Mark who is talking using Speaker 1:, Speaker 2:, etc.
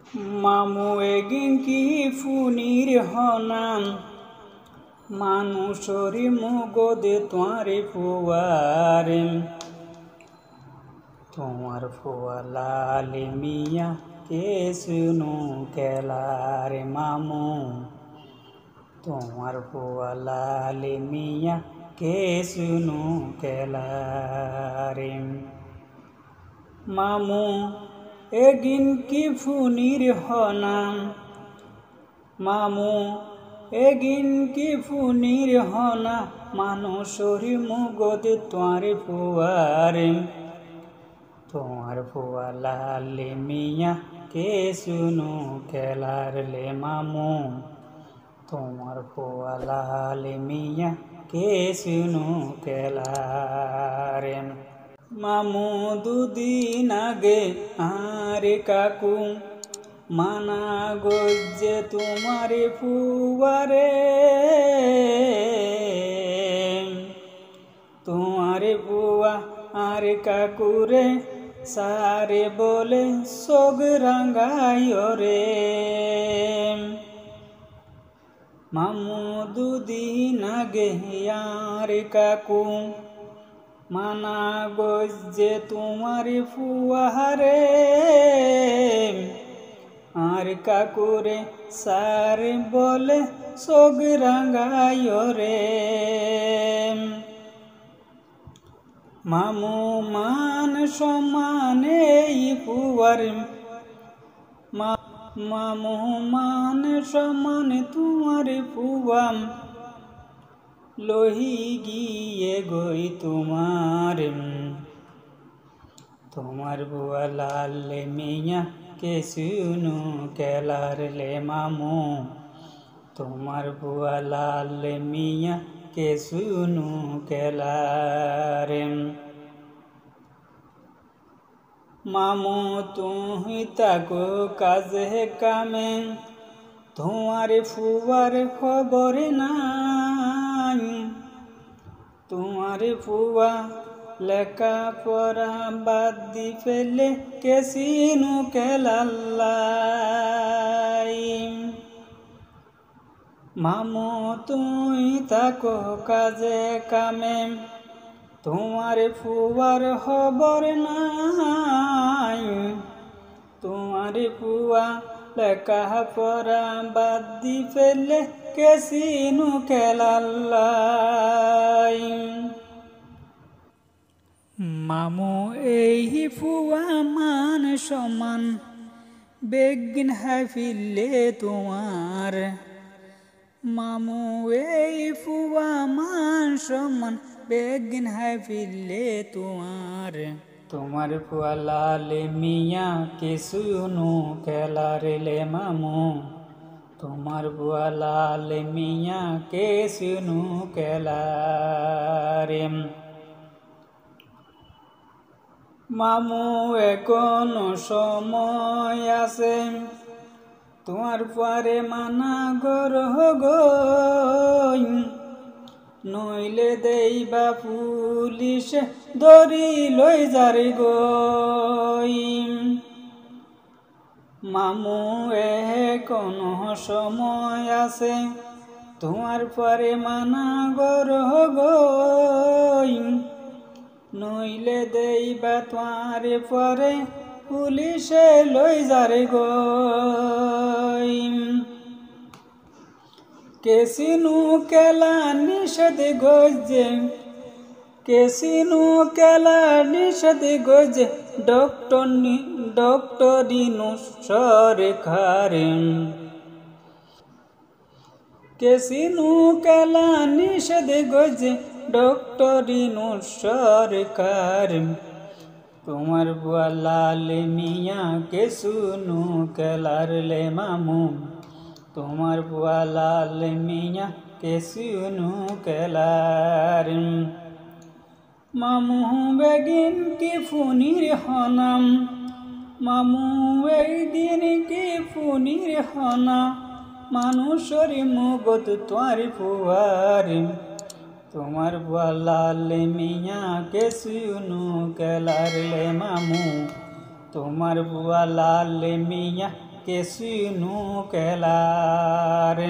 Speaker 1: মামু এগিন কি ফুনির হনাম মানুষরি মুগদে তোয়ারে ফুয়ারে তোমার ফুয়া লালে মিয়া কে শুনু কেলারে মামু তোমার ফুয়া লালে মিয়া কে শুনু কেলারে মামু এগিন কি ফুনির হনাম মামু এগিন কি ফুনির হনা মানুষরি মুগদে তোয়ারে ফুয়ারে তোমার ফুয়া লালে মিয়া কে শুনু কেলার লে মামু তোমার ফুয়া লালে মিয়া কে শুনু কেলারে মামু দুদিন আগে আরে কাকু মানা গজ্জে তোমারে ফুয়ারে তোমারে ফুয়া আরে কাকুরে সারে বলে সোগ রাঙ্গাইও রে মামু দুদিন আগে আরে কাকু মানা গজ্জে তোমারে ফুয়ারে আর কাকুরে সারে বলে সোগ রাঙ্গাইও রে মামু মান সমানে ফুয়ার মামু মান সমানে তোমার ফুয়াম লোহি গিয়ে গই তোমার তোমার বুয়া লালে মিয়া কে শুনু কেলার লে মামু তোমার বুয়া লালে মিয়া কে শুনু কেলারে মামু তুই তাকো কাজে কামে তোমার ফুয়ার খবর নাই তোমার ফুয়া লেখা পড়া বাদ দি ফেলে কেসিনু কেলাল্লাই মামু তুই তাকো কাজে কামে তোমার ফুয়ার খবর নাই তোমার ফুয়া লেখা পড়া বাদ দি ফেলে কেসিনু কেলাল্লাই মামু এই ফুয়া মান সমান বেগিন হাফিলে তোমার মামু এই ফুয়া মান সমান বেগিন হাফিলে তোমার ফুয়া লালে মিয়া কে শুনু কেলারে লে মামু তোমার ফুয়া লালে মিয়া কে শুনু কেলারে মামু এখনো সময় আছে তোমার পরে মানা গরহ গই নইলে দেইবা পুলিশ দড়ি লই যারে গই মামু এখনো সময় আছে তোমার পরে মানা গরহ গই নইলে দেইবা তোমারে পরে পুলিশে লই যারে গই কেসিনু কেলা নিষেধ গজে কেসিনু কেলা নিষেধ গজে ডক্টরিনু সরকারে কেসিনু কেলা নিষেধ গজে ডক্টরিনু সরকার তোমার বুয়া লালে মিয়া কে শুনু কেলার লে মামু তোমার বুয়া লালে মিয়া কে শুনু কেলার মামু বেগিন কি ফুনির হনাম মামু এই দিন কি ফুনির হনা মানুষরি মুগত তোয়ার ফুয়ার তোমার বুয়া লালে মিয়া কে শুনু কেলার লে মামু তোমার বুয়া লালে মিয়া কেসুনু কেলারে।